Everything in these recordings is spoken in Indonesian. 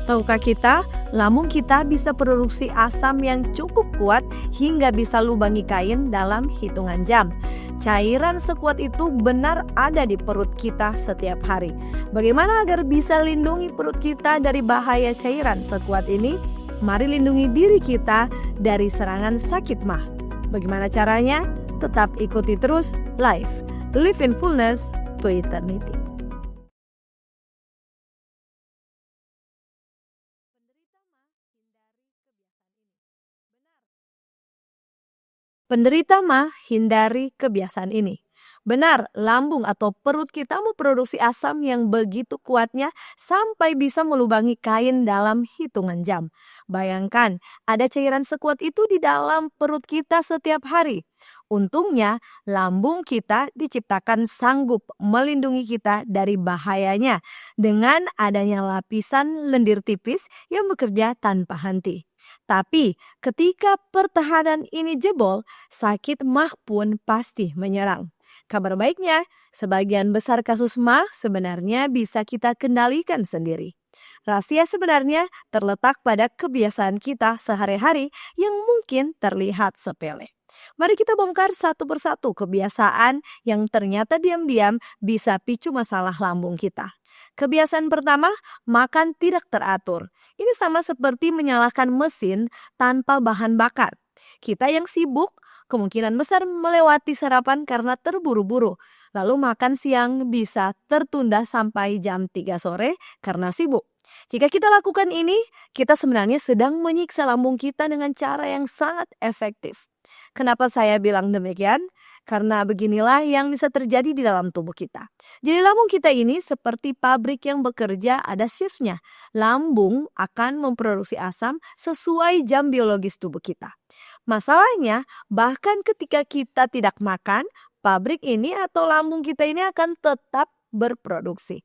Tahukah kita, lambung kita bisa produksi asam yang cukup kuat hingga bisa lubangi kain dalam hitungan jam. Cairan sekuat itu benar ada di perut kita setiap hari. Bagaimana agar bisa lindungi perut kita dari bahaya cairan sekuat ini? Mari lindungi diri kita dari serangan sakit mah. Bagaimana caranya? Tetap ikuti terus Life Live in Fullness to Eternity. Penderita mah hindari kebiasaan ini. Benar, lambung atau perut kita memproduksi asam yang begitu kuatnya sampai bisa melubangi kain dalam hitungan jam. Bayangkan, ada cairan sekuat itu di dalam perut kita setiap hari. Untungnya, lambung kita diciptakan sanggup melindungi kita dari bahayanya dengan adanya lapisan lendir tipis yang bekerja tanpa henti. Tapi ketika pertahanan ini jebol, sakit mah pun pasti menyerang. Kabar baiknya, sebagian besar kasus mah sebenarnya bisa kita kendalikan sendiri. Rahasia sebenarnya terletak pada kebiasaan kita sehari-hari yang mungkin terlihat sepele. Mari kita bongkar satu persatu kebiasaan yang ternyata diam-diam bisa picu masalah lambung kita. Kebiasaan pertama, makan tidak teratur. Ini sama seperti menyalakan mesin tanpa bahan bakar. Kita yang sibuk kemungkinan besar melewati sarapan karena terburu-buru. Lalu makan siang bisa tertunda sampai jam 3 sore karena sibuk. Jika kita lakukan ini, kita sebenarnya sedang menyiksa lambung kita dengan cara yang sangat efektif. Kenapa saya bilang demikian? Karena beginilah yang bisa terjadi di dalam tubuh kita. Jadi lambung kita ini seperti pabrik yang bekerja ada shiftnya. Lambung akan memproduksi asam sesuai jam biologis tubuh kita. Masalahnya, bahkan ketika kita tidak makan, pabrik ini atau lambung kita ini akan tetap berproduksi.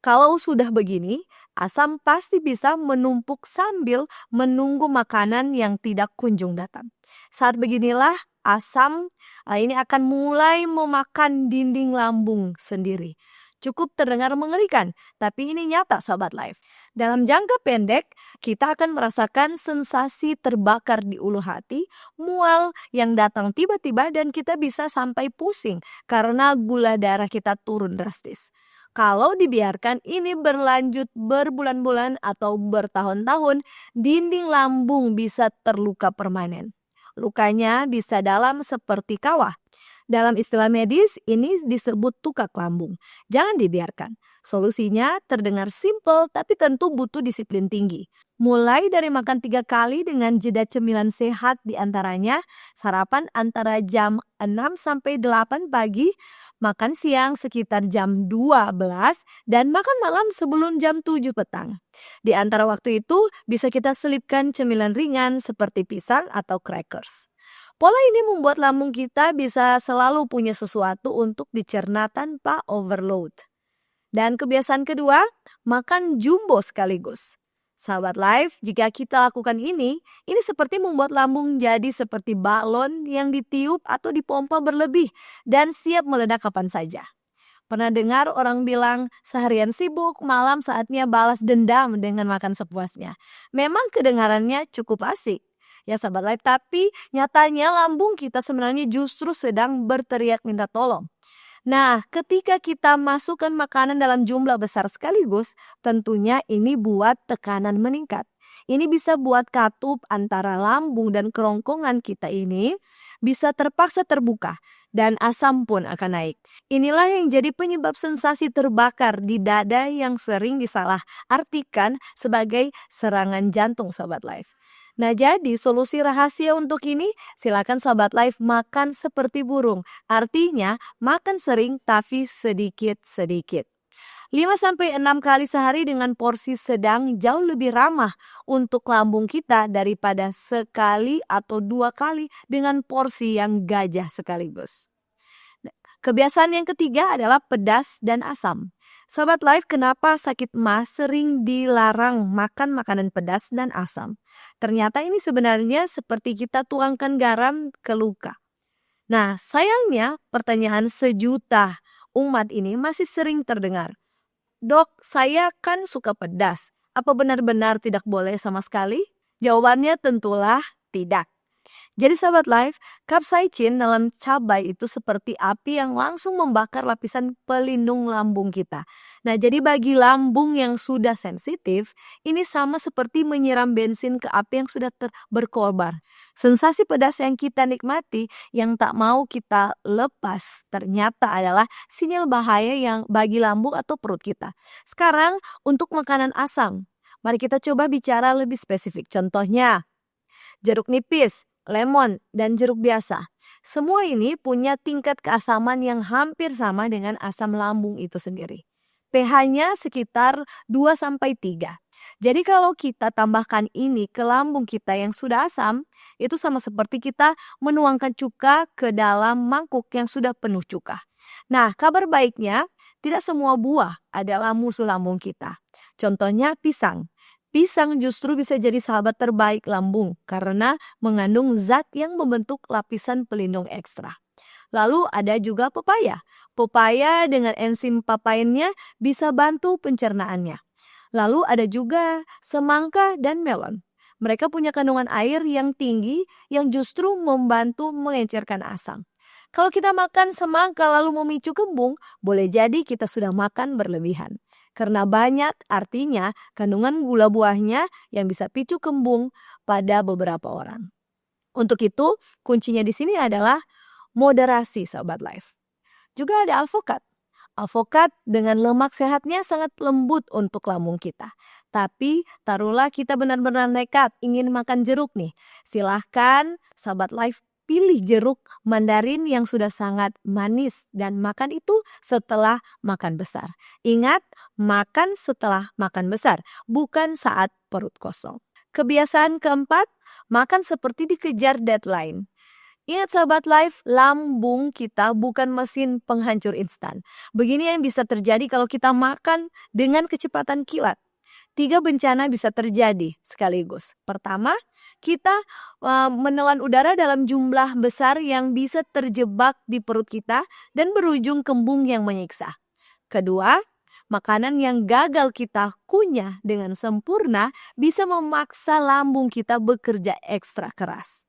Kalau sudah begini, asam pasti bisa menumpuk sambil menunggu makanan yang tidak kunjung datang. Saat beginilah, asam ini akan mulai memakan dinding lambung sendiri. Cukup terdengar mengerikan, tapi ini nyata sahabat Life. Dalam jangka pendek, kita akan merasakan sensasi terbakar di ulu hati, mual yang datang tiba-tiba dan kita bisa sampai pusing karena gula darah kita turun drastis. Kalau dibiarkan ini berlanjut berbulan-bulan atau bertahun-tahun, dinding lambung bisa terluka permanen. Lukanya bisa dalam seperti kawah. Dalam istilah medis, ini disebut tukak lambung. Jangan dibiarkan. Solusinya terdengar simpel tapi tentu butuh disiplin tinggi. Mulai dari makan 3 kali dengan jeda cemilan sehat diantaranya sarapan antara jam 6-8 pagi, makan siang sekitar jam 12, dan makan malam sebelum jam 7 petang. Di antara waktu itu bisa kita selipkan cemilan ringan seperti pisang atau crackers. Pola ini membuat lambung kita bisa selalu punya sesuatu untuk dicerna tanpa overload. Dan kebiasaan kedua, makan jumbo sekaligus. Sahabat Life, jika kita lakukan ini seperti membuat lambung jadi seperti balon yang ditiup atau dipompa berlebih dan siap meledak kapan saja. Pernah dengar orang bilang seharian sibuk, malam saatnya balas dendam dengan makan sepuasnya. Memang kedengarannya cukup asik. Ya sahabat Life, tapi nyatanya lambung kita sebenarnya justru sedang berteriak minta tolong. Nah, ketika kita masukkan makanan dalam jumlah besar sekaligus, tentunya ini buat tekanan meningkat. Ini bisa buat katup antara lambung dan kerongkongan kita ini bisa terpaksa terbuka dan asam pun akan naik. Inilah yang jadi penyebab sensasi terbakar di dada yang sering disalah artikan sebagai serangan jantung sahabat Life. Nah, jadi solusi rahasia untuk ini silakan sahabat Life makan seperti burung. Artinya makan sering tapi sedikit-sedikit. 5-6 kali sehari dengan porsi sedang jauh lebih ramah untuk lambung kita daripada sekali atau 2 kali dengan porsi yang gajah sekaligus. Kebiasaan yang ketiga adalah pedas dan asam. Sobat Life, kenapa sakit mah sering dilarang makan makanan pedas dan asam? Ternyata ini sebenarnya seperti kita tuangkan garam ke luka. Nah, sayangnya pertanyaan sejuta umat ini masih sering terdengar. Dok, saya kan suka pedas. Apa benar-benar tidak boleh sama sekali? Jawabannya tentulah tidak. Jadi sahabat live, capsaicin dalam cabai itu seperti api yang langsung membakar lapisan pelindung lambung kita. Nah, jadi bagi lambung yang sudah sensitif, ini sama seperti menyiram bensin ke api yang sudah berkobar. Sensasi pedas yang kita nikmati, yang tak mau kita lepas, ternyata adalah sinyal bahaya yang bagi lambung atau perut kita. Sekarang, untuk makanan asam, mari kita coba bicara lebih spesifik. Contohnya, jeruk nipis, lemon, dan jeruk biasa. Semua ini punya tingkat keasaman yang hampir sama dengan asam lambung itu sendiri. pH-nya sekitar 2-3. Jadi kalau kita tambahkan ini ke lambung kita yang sudah asam, itu sama seperti kita menuangkan cuka ke dalam mangkuk yang sudah penuh cuka. Nah, kabar baiknya, tidak semua buah adalah musuh lambung kita. Contohnya pisang. Pisang justru bisa jadi sahabat terbaik lambung karena mengandung zat yang membentuk lapisan pelindung ekstra. Lalu ada juga pepaya. Pepaya dengan enzim papainnya bisa bantu pencernaannya. Lalu ada juga semangka dan melon. Mereka punya kandungan air yang tinggi yang justru membantu mengencerkan asam. Kalau kita makan semangka lalu memicu kembung, boleh jadi kita sudah makan berlebihan. Karena banyak artinya kandungan gula buahnya yang bisa picu kembung pada beberapa orang. Untuk itu, kuncinya di sini adalah moderasi sahabat life. Juga ada alpukat. Alpukat dengan lemak sehatnya sangat lembut untuk lambung kita. Tapi taruhlah kita benar-benar nekat ingin makan jeruk nih. Silahkan sahabat life pilih jeruk mandarin yang sudah sangat manis dan makan itu setelah makan besar. Ingat, makan setelah makan besar, bukan saat perut kosong. Kebiasaan keempat, makan seperti dikejar deadline. Ingat sahabat life, lambung kita bukan mesin penghancur instan. Begini yang bisa terjadi kalau kita makan dengan kecepatan kilat. 3 bencana bisa terjadi sekaligus. Pertama, kita menelan udara dalam jumlah besar yang bisa terjebak di perut kita dan berujung kembung yang menyiksa. Kedua, makanan yang gagal kita kunyah dengan sempurna bisa memaksa lambung kita bekerja ekstra keras.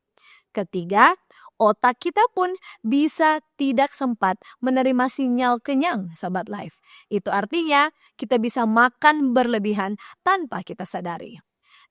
Ketiga, otak kita pun bisa tidak sempat menerima sinyal kenyang, sahabat life. Itu artinya kita bisa makan berlebihan tanpa kita sadari.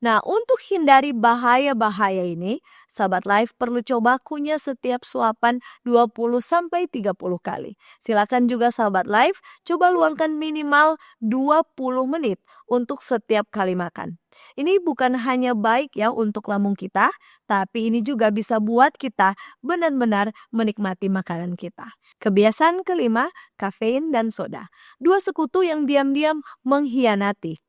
Nah, untuk hindari bahaya-bahaya ini, sahabat life perlu coba kunyah setiap suapan 20-30 kali. Silakan juga sahabat life coba luangkan minimal 20 menit untuk setiap kali makan. Ini bukan hanya baik ya untuk lambung kita, tapi ini juga bisa buat kita benar-benar menikmati makanan kita. Kebiasaan kelima, kafein dan soda. 2 sekutu yang diam-diam mengkhianati.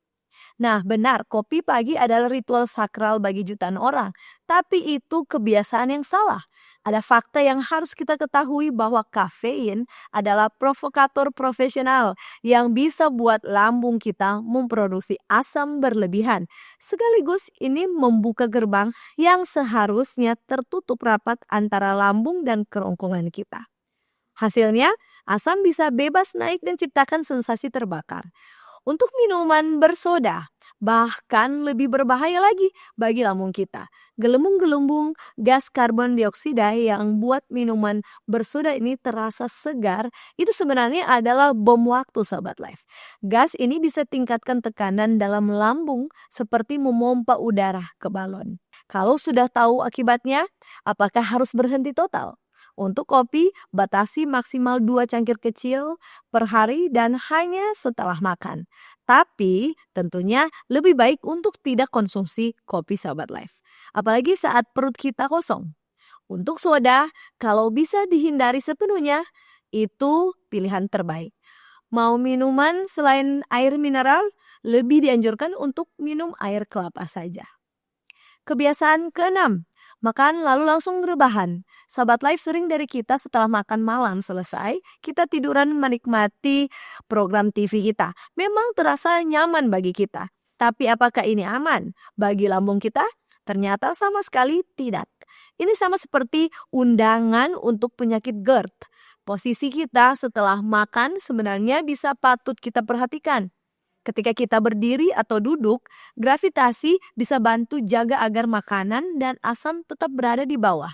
Nah, benar, kopi pagi adalah ritual sakral bagi jutaan orang. Tapi itu kebiasaan yang salah. Ada fakta yang harus kita ketahui bahwa kafein adalah provokator profesional yang bisa buat lambung kita memproduksi asam berlebihan. Sekaligus ini membuka gerbang yang seharusnya tertutup rapat antara lambung dan kerongkongan kita. Hasilnya, asam bisa bebas naik dan ciptakan sensasi terbakar. Untuk minuman bersoda, bahkan lebih berbahaya lagi bagi lambung kita. Gelembung-gelembung gas karbon dioksida yang buat minuman bersoda ini terasa segar, itu sebenarnya adalah bom waktu sahabat life. Gas ini bisa tingkatkan tekanan dalam lambung seperti memompa udara ke balon. Kalau sudah tahu akibatnya, apakah harus berhenti total? Untuk kopi, batasi maksimal 2 cangkir kecil per hari dan hanya setelah makan. Tapi tentunya lebih baik untuk tidak konsumsi kopi sahabat life. Apalagi saat perut kita kosong. Untuk soda, kalau bisa dihindari sepenuhnya, itu pilihan terbaik. Mau minuman selain air mineral, lebih dianjurkan untuk minum air kelapa saja. Kebiasaan keenam, makan lalu langsung rebahan. Sahabat life, sering dari kita setelah makan malam selesai, kita tiduran menikmati program TV kita. Memang terasa nyaman bagi kita. Tapi apakah ini aman bagi lambung kita? Ternyata sama sekali tidak. Ini sama seperti undangan untuk penyakit GERD. Posisi kita setelah makan sebenarnya bisa patut kita perhatikan. Ketika kita berdiri atau duduk, gravitasi bisa bantu jaga agar makanan dan asam tetap berada di bawah.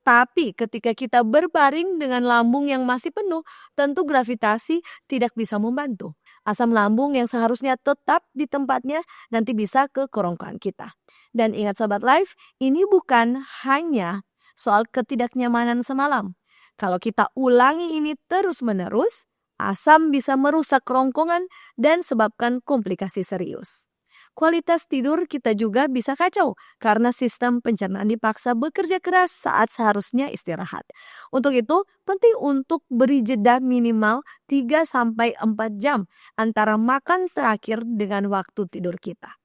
Tapi ketika kita berbaring dengan lambung yang masih penuh, tentu gravitasi tidak bisa membantu. Asam lambung yang seharusnya tetap di tempatnya nanti bisa ke kerongkongan kita. Dan ingat Sobat Life, ini bukan hanya soal ketidaknyamanan semalam. Kalau kita ulangi ini terus-menerus, asam bisa merusak kerongkongan dan sebabkan komplikasi serius. Kualitas tidur kita juga bisa kacau karena sistem pencernaan dipaksa bekerja keras saat seharusnya istirahat. Untuk itu, penting untuk beri jeda minimal 3-4 jam antara makan terakhir dengan waktu tidur kita.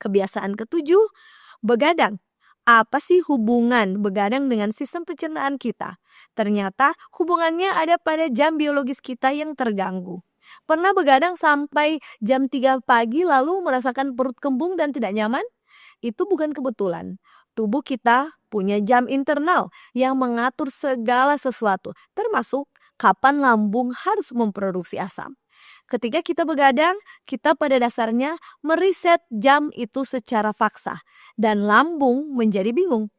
Kebiasaan ketujuh, begadang. Apa sih hubungan begadang dengan sistem pencernaan kita? Ternyata hubungannya ada pada jam biologis kita yang terganggu. Pernah begadang sampai jam 3 pagi lalu merasakan perut kembung dan tidak nyaman? Itu bukan kebetulan. Tubuh kita punya jam internal yang mengatur segala sesuatu, termasuk kapan lambung harus memproduksi asam. Ketika kita begadang, kita pada dasarnya meriset jam itu secara paksa dan lambung menjadi bingung.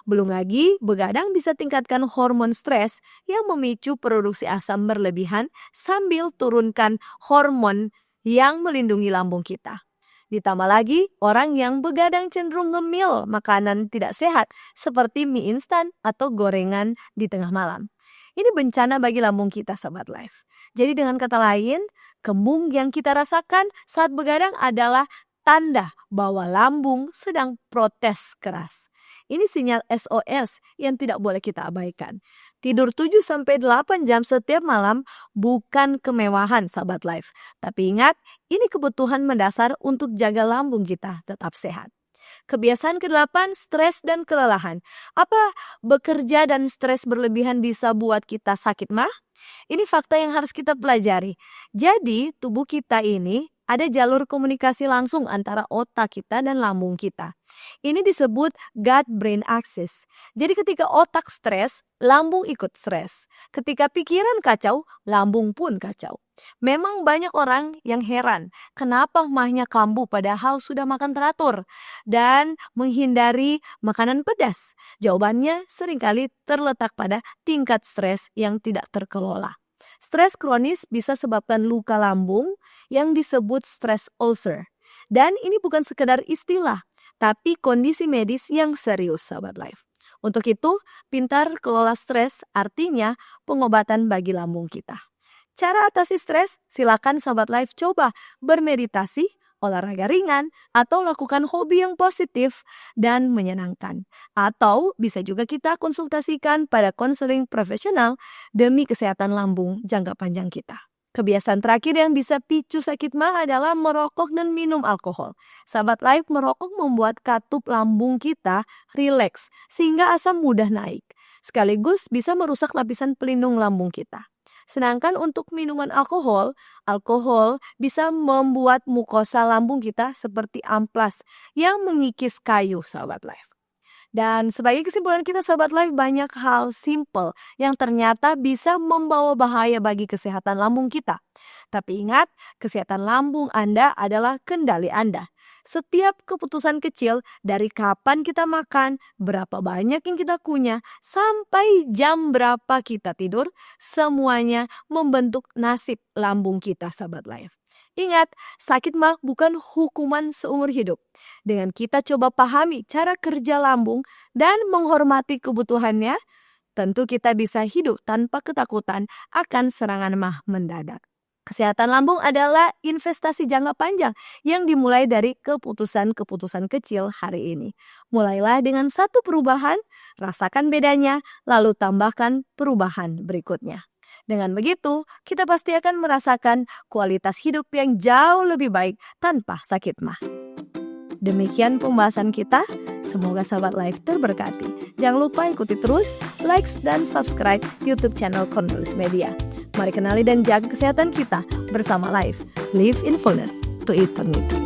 Belum lagi, begadang bisa tingkatkan hormon stres yang memicu produksi asam berlebihan sambil turunkan hormon yang melindungi lambung kita. Ditambah lagi, orang yang begadang cenderung ngemil makanan tidak sehat seperti mie instan atau gorengan di tengah malam. Ini bencana bagi lambung kita, Sobat Life. Jadi dengan kata lain, kembung yang kita rasakan saat begadang adalah tanda bahwa lambung sedang protes keras. Ini sinyal SOS yang tidak boleh kita abaikan. Tidur 7-8 jam setiap malam bukan kemewahan, Sahabat Life. Tapi ingat, ini kebutuhan mendasar untuk jaga lambung kita tetap sehat. Kebiasaan ke-8, stres dan kelelahan. Apa bekerja dan stres berlebihan bisa buat kita sakit mah? Ini fakta yang harus kita pelajari. Jadi, tubuh kita ini ada jalur komunikasi langsung antara otak kita dan lambung kita. Ini disebut gut-brain axis. Jadi ketika otak stres, lambung ikut stres. Ketika pikiran kacau, lambung pun kacau. Memang banyak orang yang heran kenapa mahnya kambuh padahal sudah makan teratur dan menghindari makanan pedas. Jawabannya seringkali terletak pada tingkat stres yang tidak terkelola. Stres kronis bisa sebabkan luka lambung yang disebut stress ulcer. Dan ini bukan sekedar istilah, tapi kondisi medis yang serius, Sahabat Life. Untuk itu, pintar kelola stres artinya pengobatan bagi lambung kita. Cara atasi stres, silakan Sahabat Life coba bermeditasi, olahraga ringan, atau lakukan hobi yang positif dan menyenangkan. Atau bisa juga kita konsultasikan pada konseling profesional demi kesehatan lambung jangka panjang kita. Kebiasaan terakhir yang bisa picu sakit mah adalah merokok dan minum alkohol. Sahabat Life, merokok membuat katup lambung kita rileks sehingga asam mudah naik. Sekaligus bisa merusak lapisan pelindung lambung kita. Sedangkan untuk minuman alkohol bisa membuat mukosa lambung kita seperti amplas yang mengikis kayu, Sahabat Life. Dan sebagai kesimpulan kita, Sahabat Life, banyak hal simple yang ternyata bisa membawa bahaya bagi kesehatan lambung kita. Tapi ingat, kesehatan lambung Anda adalah kendali Anda. Setiap keputusan kecil dari kapan kita makan, berapa banyak yang kita kunyah, sampai jam berapa kita tidur, semuanya membentuk nasib lambung kita, Sahabat Life. Ingat, sakit mah bukan hukuman seumur hidup. Dengan kita coba pahami cara kerja lambung dan menghormati kebutuhannya, tentu kita bisa hidup tanpa ketakutan akan serangan mah mendadak. Kesehatan lambung adalah investasi jangka panjang yang dimulai dari keputusan-keputusan kecil hari ini. Mulailah dengan satu perubahan, rasakan bedanya, lalu tambahkan perubahan berikutnya. Dengan begitu, kita pasti akan merasakan kualitas hidup yang jauh lebih baik tanpa sakit mah. Demikian pembahasan kita. Semoga Sahabat Life terberkati. Jangan lupa ikuti terus, like dan subscribe YouTube channel Cornelius Media. Mari kenali dan jaga kesehatan kita bersama Life. Live in fullness to eternity.